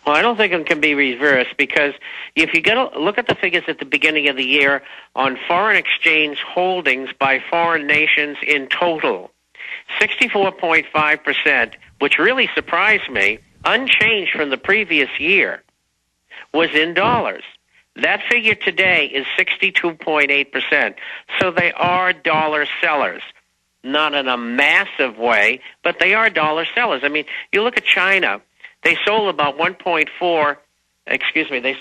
Well, I don't think it can be reversed because if you look at the figures at the beginning of the year on foreign exchange holdings by foreign nations in total, 64.5%, which really surprised me, unchanged from the previous year, was in dollars. That figure today is 62.8%. So they are dollar sellers. Not in a massive way, but they are dollar sellers. I mean, you look at China, they sold about they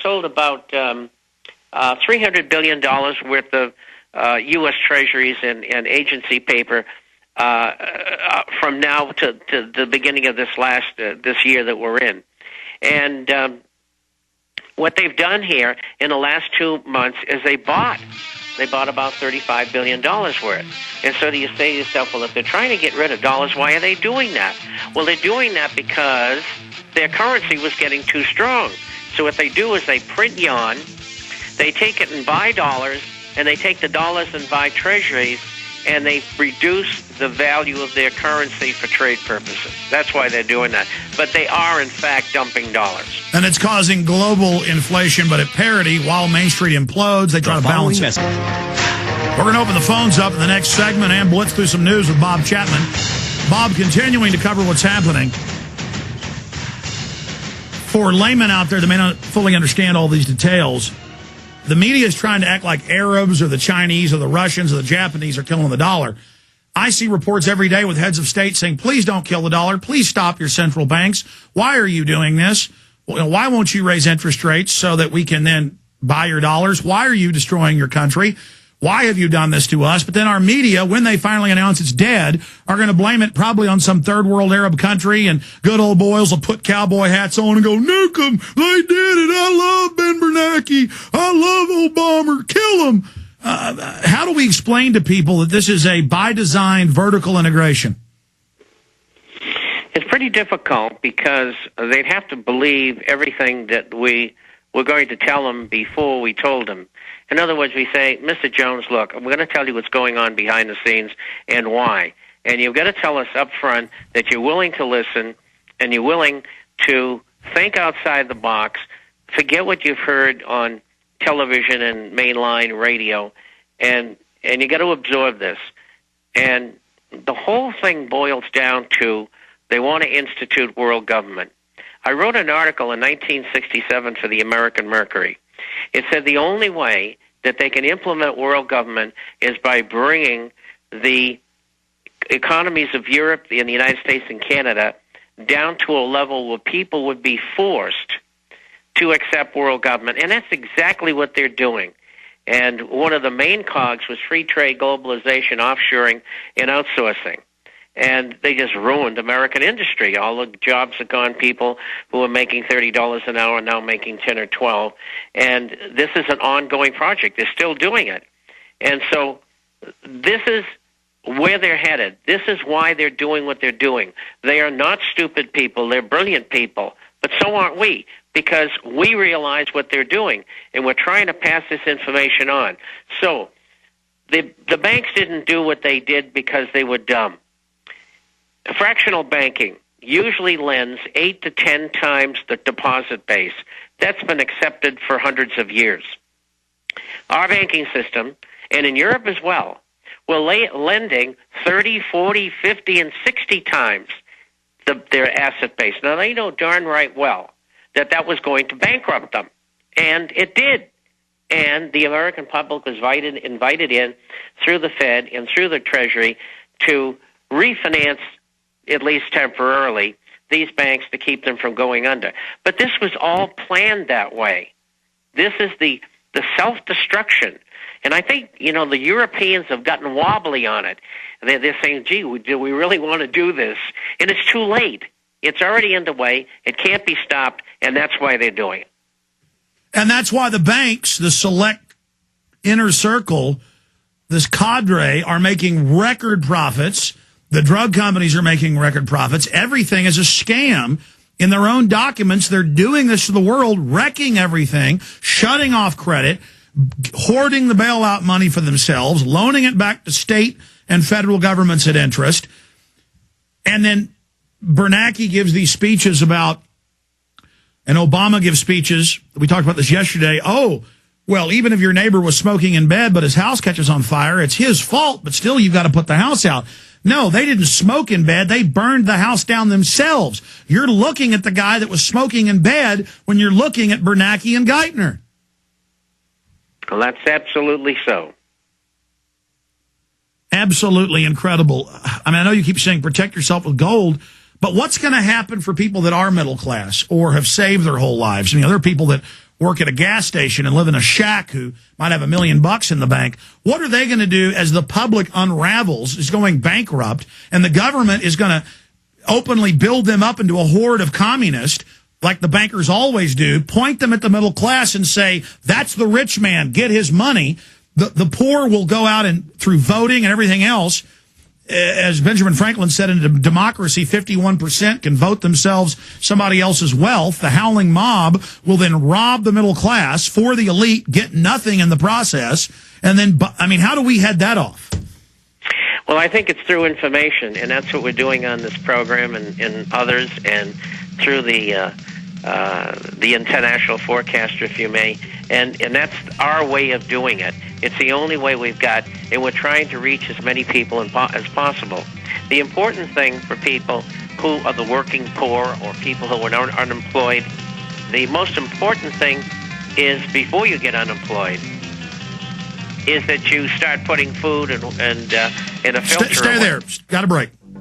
sold about $300 billion worth of U.S. Treasuries and agency paper from now to the beginning of this year that we're in. And what they've done here in the last 2 months is they bought about $35 billion worth. And so you say to yourself, well, if they're trying to get rid of dollars, why are they doing that? Well, they're doing that because their currency was getting too strong. So what they do is they print yuan, they take it and buy dollars, and they take the dollars and buy treasuries, and they reduce the value of their currency for trade purposes. That's why they're doing that. But they are, in fact, dumping dollars. And it's causing global inflation, but at parity, while Main Street implodes, they try to balance it. We're going to open the phones up in the next segment and blitz through some news with Bob Chapman. Bob, continuing to cover what's happening. For laymen out there that may not fully understand all these details, the media is trying to act like Arabs or the Chinese or the Russians or the Japanese are killing the dollar. I see reports every day with heads of state saying, please don't kill the dollar. Please stop your central banks. Why are you doing this? Well, why won't you raise interest rates so that we can then buy your dollars? Why are you destroying your country? Why have you done this to us? But then our media, when they finally announce it's dead, are going to blame it probably on some third world Arab country, and good old boys will put cowboy hats on and go, nuke them. They did it. I love Ben Bernanke. I love Obama. Kill them. How do we explain to people that this is a by design vertical integration? It's pretty difficult because they'd have to believe everything that we were going to tell them before we told them. In other words, we say, Mr. Jones, look, we're going to tell you what's going on behind the scenes and why. And you've got to tell us up front that you're willing to listen and you're willing to think outside the box, forget what you've heard on television and mainline radio, and you got to absorb this. And the whole thing boils down to they want to institute world government. I wrote an article in 1967 for the American Mercury. It said the only way that they can implement world government is by bringing the economies of Europe and the United States and Canada down to a level where people would be forced to accept world government. And that's exactly what they're doing. And one of the main cogs was free trade, globalization, offshoring, and outsourcing. And they just ruined American industry. All the jobs are gone. People who were making $30 an hour are now making 10 or 12. And this is an ongoing project. They're still doing it. And so this is where they're headed. This is why they're doing what they're doing. They are not stupid people. They're brilliant people. But so aren't we, because we realize what they're doing, and we're trying to pass this information on. So the banks didn't do what they did because they were dumb. Fractional banking usually lends 8 to 10 times the deposit base. That's been accepted for hundreds of years. Our banking system, and in Europe as well, will lending 30, 40, 50, and 60 times their asset base. Now, they know darn right well that was going to bankrupt them, and it did. And the American public was invited in through the Fed and through the Treasury to refinance, at least temporarily, these banks to keep them from going under. But this was all planned that way. This is the self-destruction. And I think, the Europeans have gotten wobbly on it. They're saying, gee, do we really want to do this? And it's too late. It's already underway. It can't be stopped, and that's why they're doing it. And that's why the banks, the select inner circle, this cadre, are making record profits. The drug companies are making record profits. Everything is a scam. In their own documents, they're doing this to the world, wrecking everything, shutting off credit, hoarding the bailout money for themselves, loaning it back to state and federal governments at interest. And then Bernanke gives these speeches about And Obama gives speeches. We talked about this yesterday. Oh, well, even if your neighbor was smoking in bed, but his house catches on fire, it's his fault, but still you've got to put the house out. No, they didn't smoke in bed. They burned the house down themselves. You're looking at the guy that was smoking in bed when you're looking at Bernanke and Geithner. Well, that's absolutely so. Absolutely incredible. I mean, I know you keep saying protect yourself with gold, but what's going to happen for people that are middle class or have saved their whole lives? I mean, there are people that work at a gas station and live in a shack who might have $1 million in the bank. What are they going to do as the public unravels, is going bankrupt, and the government is going to openly build them up into a horde of communists like the bankers always do, point them at the middle class and say, that's the rich man, get his money. The poor will go out and through voting and everything else. As Benjamin Franklin said, in a democracy, 51% can vote themselves somebody else's wealth. The howling mob will then rob the middle class for the elite, get nothing in the process. And then, I mean, how do we head that off? Well, I think it's through information, and that's what we're doing on this program and others, and through the international forecaster, if you may. And that's our way of doing it. It's the only way we've got, and we're trying to reach as many people as possible. The important thing for people who are the working poor or people who are unemployed, the most important thing is, before you get unemployed, is that you start putting food and in a filter. Stay there. Got a break.